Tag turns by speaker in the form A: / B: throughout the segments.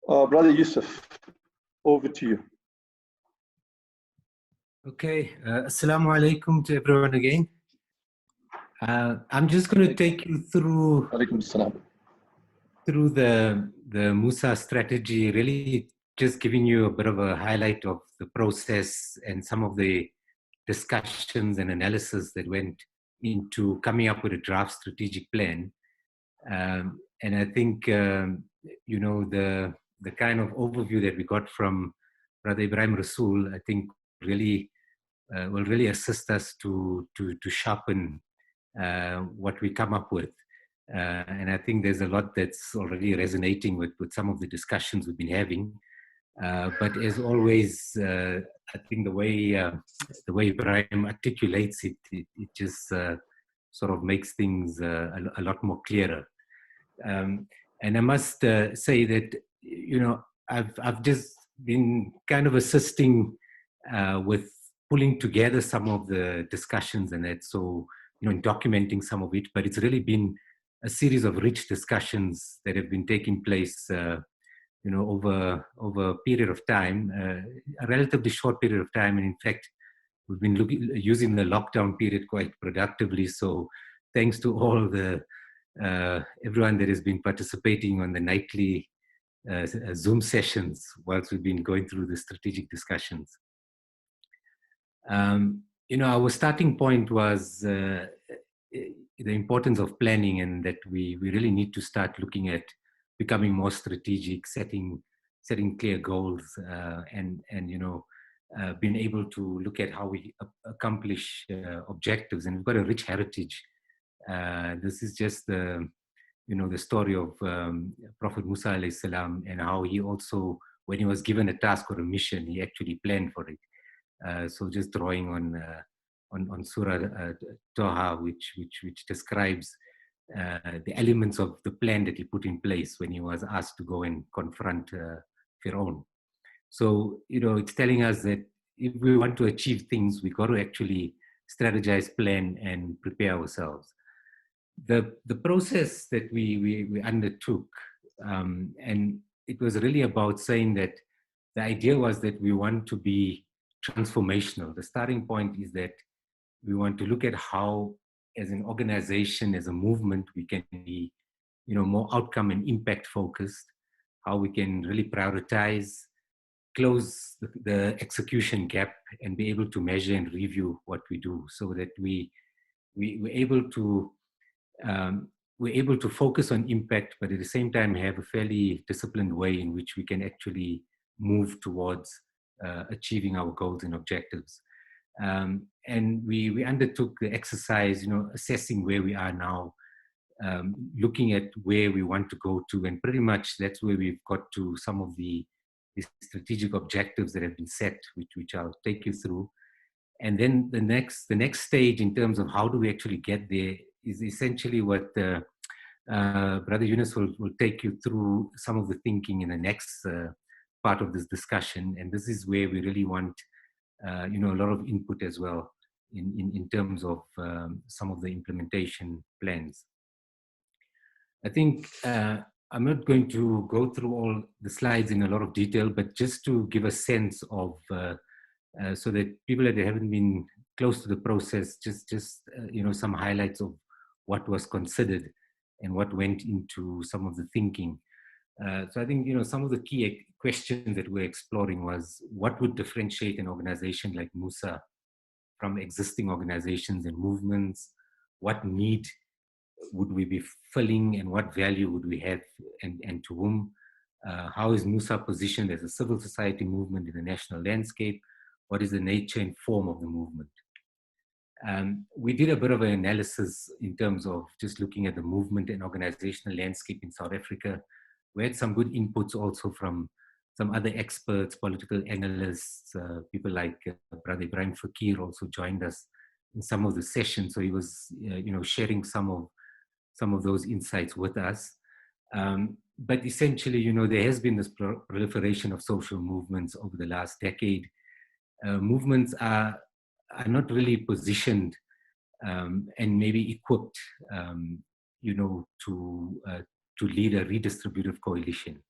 A: Brother Yusuf, over to you.
B: Okay, Assalamu alaikum to everyone again. I'm just going to take you through the MUSA strategy, really just giving you a bit of a highlight of the process and some of the discussions and analysis that went into coming up with a draft strategic plan. And I think, you know, the kind of overview that we got from Brother Ibrahim Rasool, I think really will really assist us to sharpen what we come up with. And I think there's a lot that's already resonating with some of the discussions we've been having. But as always, I think the way Ibrahim articulates it, it just sort of makes things a lot more clearer. And I must say that, you know, I've just been kind of assisting with pulling together some of the discussions and that, so, you know, in documenting some of it, but it's really been a series of rich discussions that have been taking place, you know, over a period of time, a relatively short period of time. And in fact, we've been using the lockdown period quite productively. So thanks to all the everyone that has been participating on the nightly Zoom sessions whilst we've been going through the strategic discussions. You know, our starting point was the importance of planning, and that we really need to start looking at becoming more strategic, setting clear goals, and you know, being able to look at how we accomplish objectives. And we've got a rich heritage. This is just the, you know, the story of Prophet Musa alayhi salam, and how he also, when he was given a task or a mission, he actually planned for it. So just drawing on Surah Taha, which describes the elements of the plan that he put in place when he was asked to go and confront Fir'aun. So, you know, it's telling us that if we want to achieve things, we got to actually strategize, plan, and prepare ourselves. The process that we undertook, and it was really about saying that the idea was that we want to be transformational. The starting point is that we want to look at how, as an organization, as a movement, we can be, you know, more outcome and impact focused, how we can really prioritize, close the execution gap, and be able to measure and review what we do, so that we're able to focus on impact, but at the same time have a fairly disciplined way in which we can actually move towards achieving our goals and objectives. And we undertook the exercise, you know, assessing where we are now, looking at where we want to go to, and pretty much that's where we've got to some of the strategic objectives that have been set, which I'll take you through. And then the next stage in terms of how do we actually get there is essentially what Brother Yunus will take you through some of the thinking in the next part of this discussion. And this is where we really want, you know, a lot of input as well in terms of some of the implementation plans. I think I'm not going to go through all the slides in a lot of detail, but just to give a sense of, so that people that haven't been close to the process, just you know, some highlights of what was considered and what went into some of the thinking. So I think, you know, some of the key questions that we're exploring was, what would differentiate an organization like MUSA from existing organizations and movements? What need would we be filling, and what value would we have, and to whom? How is MUSA positioned as a civil society movement in the national landscape? What is the nature and form of the movement? We did a bit of an analysis in terms of just looking at the movement and organizational landscape in South Africa. We had some good inputs also from some other experts, political analysts, people like Brother Ibrahim Fakir also joined us in some of the sessions. So he was, you know, sharing some of those insights with us. But essentially, you know, there has been this proliferation of social movements over the last decade. Movements are not really positioned and maybe equipped, you know, to lead a redistributive coalition.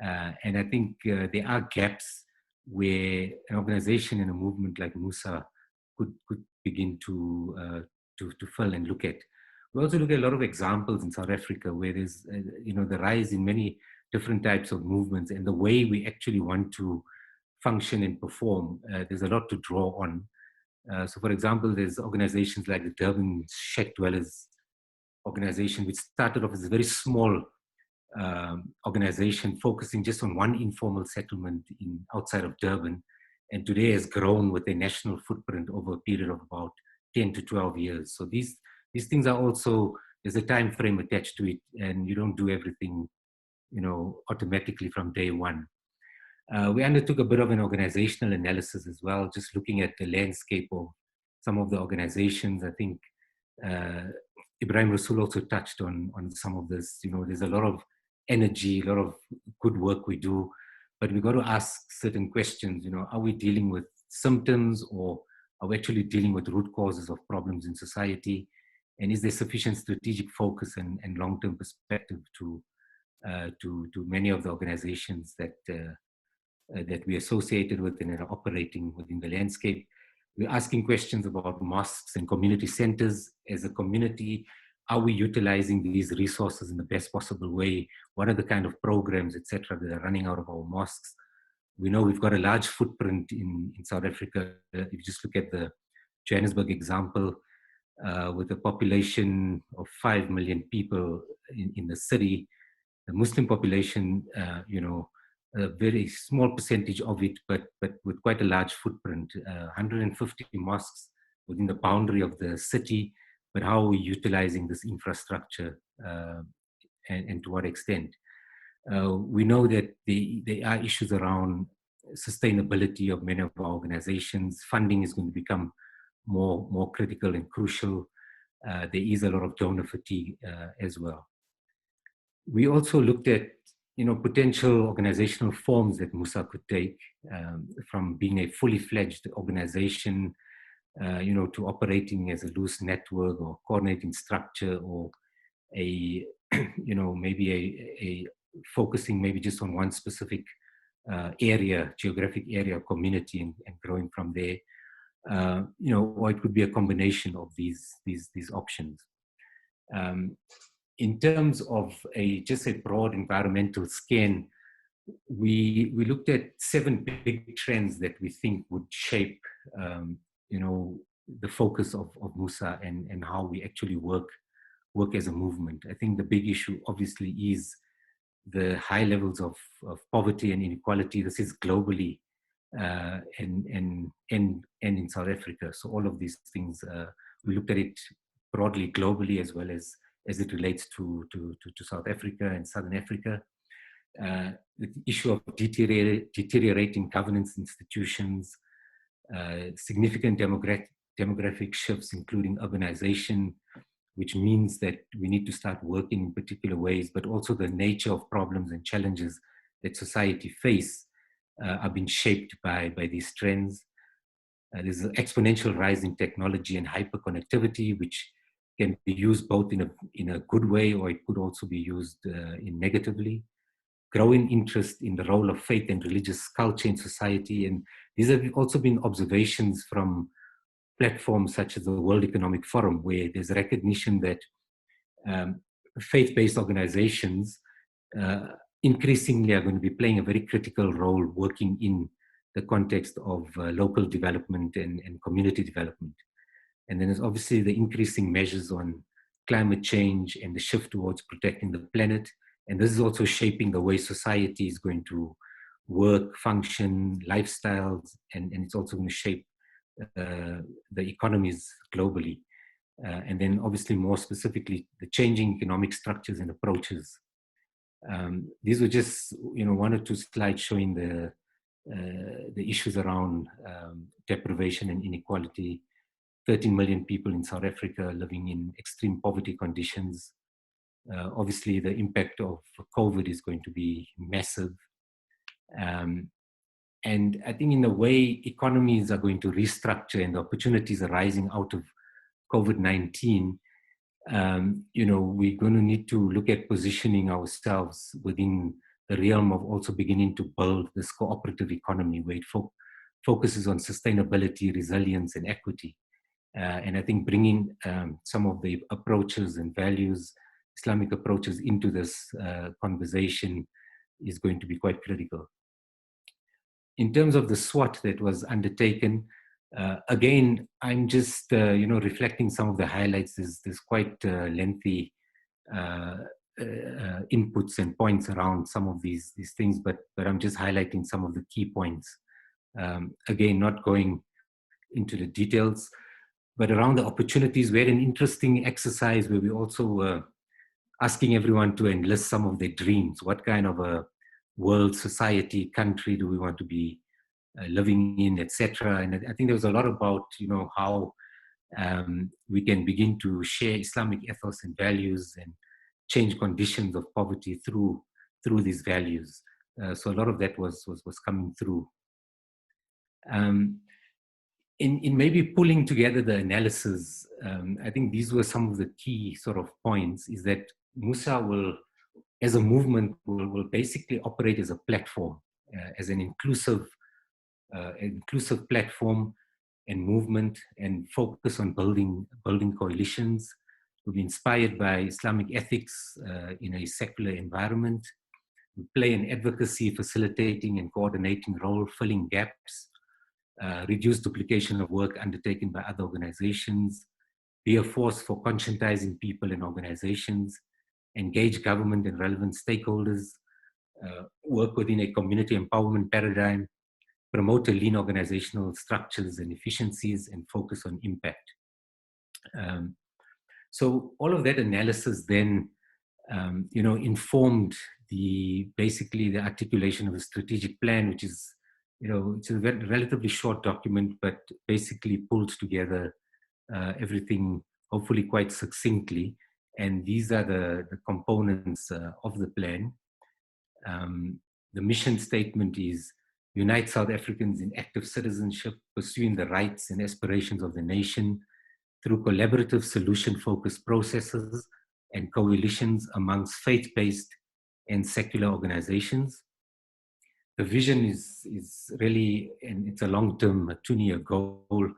B: And I think there are gaps where an organization and a movement like MUSA could begin to fill and look at. We also look at a lot of examples in South Africa where there's, the rise in many different types of movements and the way we actually want to function and perform. There's a lot to draw on. So for example, there's organizations like the Durban Shack Dwellers organization, which started off as a very small organization focusing just on one informal settlement outside of Durban, and today has grown with a national footprint over a period of about 10 to 12 years. So these things are also, there's a time frame attached to it, and you don't do everything, automatically from day one. We undertook a bit of an organizational analysis as well, just looking at the landscape of some of the organizations. I think Ibrahim Rasool also touched on some of this. There's a lot of energy, a lot of good work we do, but we've got to ask certain questions. Are we dealing with symptoms, or are we actually dealing with root causes of problems in society? And is there sufficient strategic focus and long-term perspective to many of the organizations that we associated with and are operating within the landscape? We're asking questions about mosques and community centers. As a community, are we utilizing these resources in the best possible way? What are the kind of programs, etc., that are running out of our mosques? We know we've got a large footprint in South Africa. If you just look at the Johannesburg example, with a population of 5 million people in the city, the Muslim population, a very small percentage of it, but with quite a large footprint, 150 mosques within the boundary of the city. But how are we utilizing this infrastructure, and to what extent? We know that there are issues around sustainability of many of our organizations. Funding is going to become more critical and crucial. There is a lot of donor fatigue as well. We also looked at potential organizational forms that MUSA could take, from being a fully fledged organization, to operating as a loose network or coordinating structure, or maybe a focusing maybe just on one specific geographic area or community, and growing from there. Or it could be a combination of these options. In terms of just a broad environmental scan, we looked at 7 big trends that we think would shape, the focus of MUSA and how we actually work as a movement. I think the big issue obviously is the high levels of poverty and inequality. This is globally, and in South Africa. So all of these things, we looked at it broadly globally, as well as it relates to South Africa and Southern Africa. The issue of deteriorating governance institutions, significant demographic shifts, including urbanization, which means that we need to start working in particular ways, but also the nature of problems and challenges that society face are being shaped by these trends. There's an exponential rise in technology and hyperconnectivity, which can be used both in a good way, or it could also be used negatively. Growing interest in the role of faith and religious culture in society. And these have also been observations from platforms such as the World Economic Forum, where there's recognition that faith-based organizations increasingly are going to be playing a very critical role working in the context of local development and community development. And then there's obviously the increasing measures on climate change and the shift towards protecting the planet. And this is also shaping the way society is going to work, function, lifestyles, and it's also going to shape the economies globally. And then obviously more specifically, the changing economic structures and approaches. These were just, 1 or 2 slides showing the issues around deprivation and inequality. 13 million people in South Africa living in extreme poverty conditions. Obviously, the impact of COVID is going to be massive. And I think in a way, economies are going to restructure, and the opportunities arising out of COVID-19, we're going to need to look at positioning ourselves within the realm of also beginning to build this cooperative economy where it focuses on sustainability, resilience, and equity. And I think bringing some of the approaches and values, Islamic approaches, into this conversation is going to be quite critical. In terms of the SWOT that was undertaken, again, I'm just reflecting some of the highlights. There's quite lengthy inputs and points around some of these things, but I'm just highlighting some of the key points. Again, not going into the details, but around the opportunities. We had an interesting exercise where we also were asking everyone to enlist some of their dreams. What kind of a world, society, country do we want to be living in, etc. And I think there was a lot about, how we can begin to share Islamic ethos and values and change conditions of poverty through these values. So a lot of that was coming through. In maybe pulling together the analysis, I think these were some of the key sort of points, is that MUSA will, as a movement, will basically operate as a platform, as an inclusive platform and movement, and focus on building coalitions. We'll be inspired by Islamic ethics in a secular environment. We play an advocacy, facilitating and coordinating role, filling gaps, reduce duplication of work undertaken by other organizations, be a force for conscientizing people and organizations, engage government and relevant stakeholders, work within a community empowerment paradigm, promote a lean organizational structures and efficiencies, and focus on impact. So all of that analysis then, informed basically the articulation of a strategic plan, which is, it's a relatively short document, but basically pulled together everything, hopefully quite succinctly. And these are the components of the plan. The mission statement is: unite South Africans in active citizenship, pursuing the rights and aspirations of the nation through collaborative solution-focused processes and coalitions amongst faith-based and secular organizations. The vision is really, and it's a long-term, 2-year goal,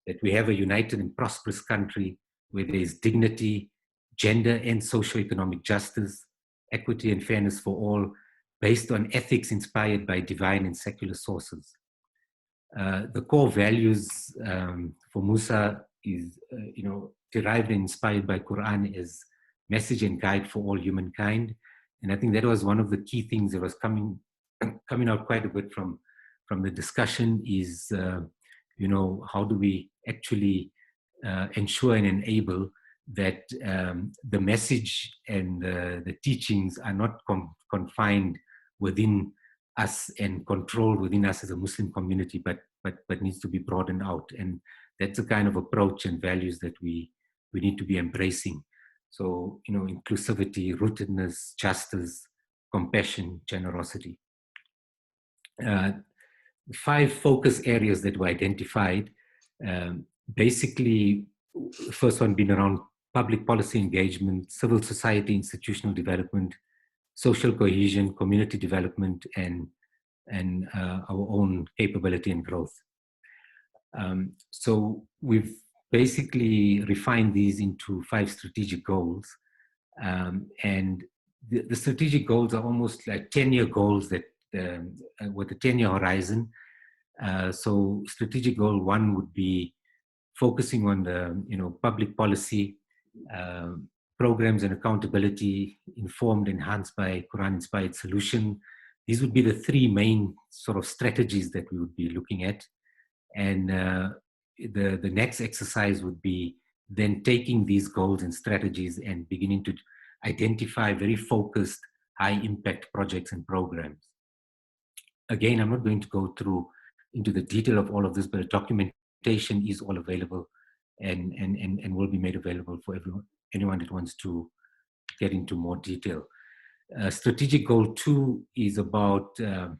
B: that we have a united and prosperous country where there is dignity, gender and socioeconomic justice, equity and fairness for all, based on ethics inspired by divine and secular sources. The core values for MUSA is, derived and inspired by Quran as message and guide for all humankind. And I think that was one of the key things that was coming out quite a bit from the discussion is, how do we actually ensure and enable that the message and the teachings are not confined within us and controlled within us as a Muslim community, but needs to be broadened out. And that's the kind of approach and values that we need to be embracing. So, inclusivity, rootedness, justice, compassion, generosity. 5 focus areas that were identified. Basically, the first one being around public policy engagement, civil society, institutional development, social cohesion, community development, and our own capability and growth. So we've basically refined these into 5 strategic goals. And the strategic goals are almost like 10-year goals that with a 10-year horizon. So strategic goal 1 would be focusing on the public policy, programs and accountability informed, enhanced by Quran-inspired solution. These would be the 3 main sort of strategies that we would be looking at. And the next exercise would be then taking these goals and strategies and beginning to identify very focused, high impact projects and programs. Again, I'm not going to go through into the detail of all of this, but a documentation is all available and will be made available for anyone that wants to get into more detail. Strategic goal 2 is about the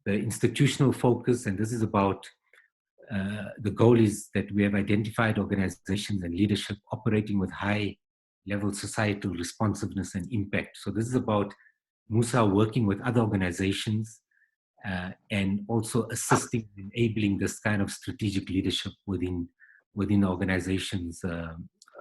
B: institutional focus, and this is about the goal is that we have identified organizations and leadership operating with high level societal responsiveness and impact. So this is about MUSA working with other organizations and also assisting, enabling this kind of strategic leadership within organizations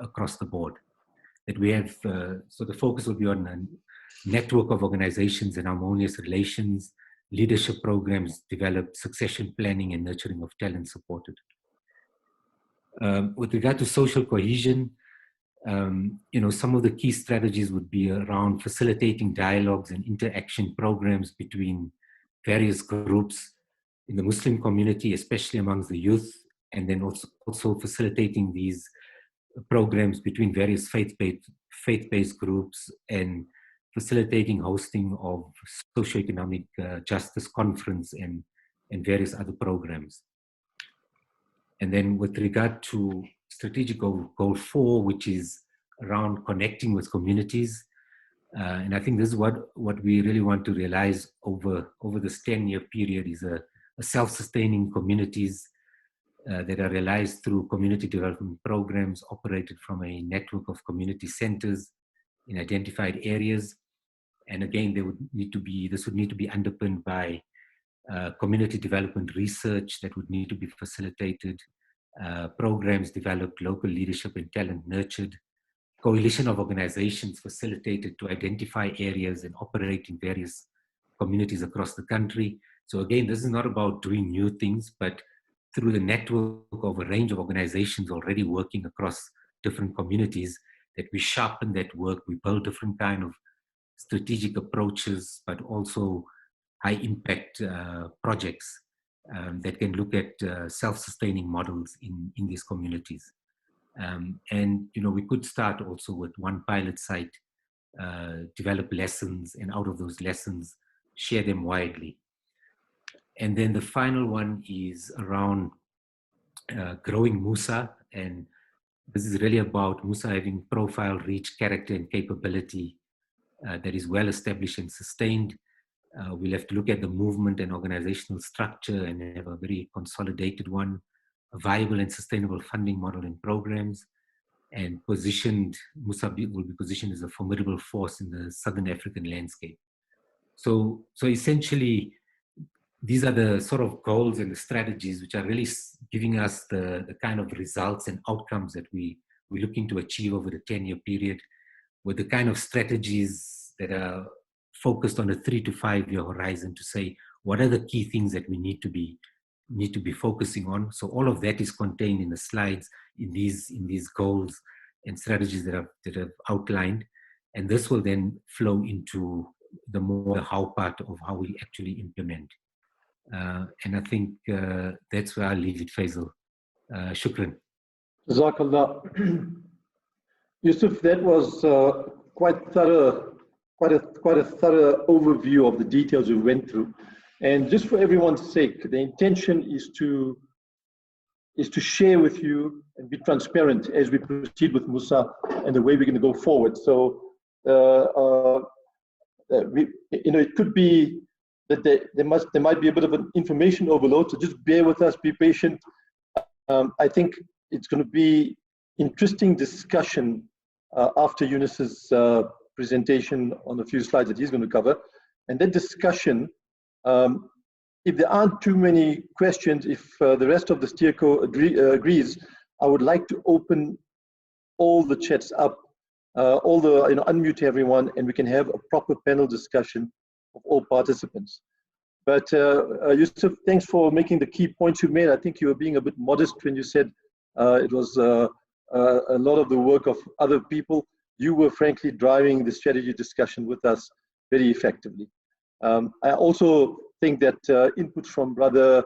B: across the board. That we have, so the focus will be on a network of organizations and harmonious relations, leadership programs developed, succession planning and nurturing of talent supported. With regard to social cohesion, some of the key strategies would be around facilitating dialogues and interaction programs between various groups in the Muslim community, especially amongst the youth, and then also facilitating these programs between various faith-based groups and facilitating hosting of socioeconomic justice conference and various other programs. And then with regard to strategic goal 4, which is around connecting with communities, and I think this is what we really want to realize over this 10-year period is a self-sustaining communities that are realized through community development programs operated from a network of community centers in identified areas. And again, this would need to be underpinned by community development research that would need to be facilitated, programs developed, local leadership and talent nurtured, coalition of organizations facilitated to identify areas and operate in various communities across the country. So again, this is not about doing new things, but through the network of a range of organizations already working across different communities, that we sharpen that work, we build different kind of strategic approaches, but also high impact projects that can look at self-sustaining models in these communities. And we could start also with one pilot site, develop lessons, and out of those lessons, share them widely. And then the final one is around growing MUSA, and this is really about MUSA having profile, reach, character, and capability that is well established and sustained. We'll have to look at the movement and organizational structure and have a very consolidated one, a viable and sustainable funding model and programs, and MUSA will be positioned as a formidable force in the Southern African landscape. So essentially, these are the sort of goals and the strategies which are really giving us the kind of results and outcomes that we're looking to achieve over the 10-year period, with the kind of strategies that are focused on a 3 to 5 year horizon to say, what are the key things that we need to be focusing on? So all of that is contained in the slides, in these goals and strategies that I've outlined. And this will then flow into the how part of how we actually implement. And I think that's where I'll leave it, Faisal. Shukran.
A: Jazakallah. Yusuf, that was quite a thorough overview of the details we went through. And just for everyone's sake, the intention is to share with you and be transparent as we proceed with MUSA and the way we're going to go forward. So, it could be that there might be a bit of an information overload, so just bear with us, be patient. I think it's going to be interesting discussion after Yunus's presentation on a few slides that he's going to cover. And that discussion, if there aren't too many questions, if the rest of the steerco agrees, I would like to open all the chats up, unmute everyone, and we can have a proper panel discussion of all participants. But Yusuf, thanks for making the key points you made. I think you were being a bit modest when you said it was a lot of the work of other people. You were frankly driving the strategy discussion with us very effectively. I also think that input from Brother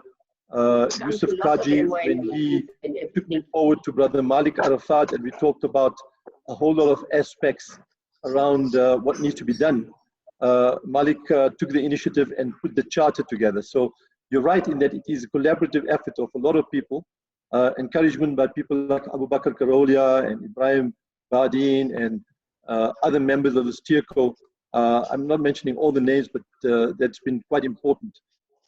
A: Yusuf Kaji, when he took me forward to Brother Malik Arafat, and we talked about a whole lot of aspects around what needs to be done. Malik took the initiative and put the charter together. So you're right in that it is a collaborative effort of a lot of people, encouragement by people like Abu Bakr Karolia and Ibrahim Bardeen and other members of the steerco. I'm not mentioning all the names, but that's been quite important.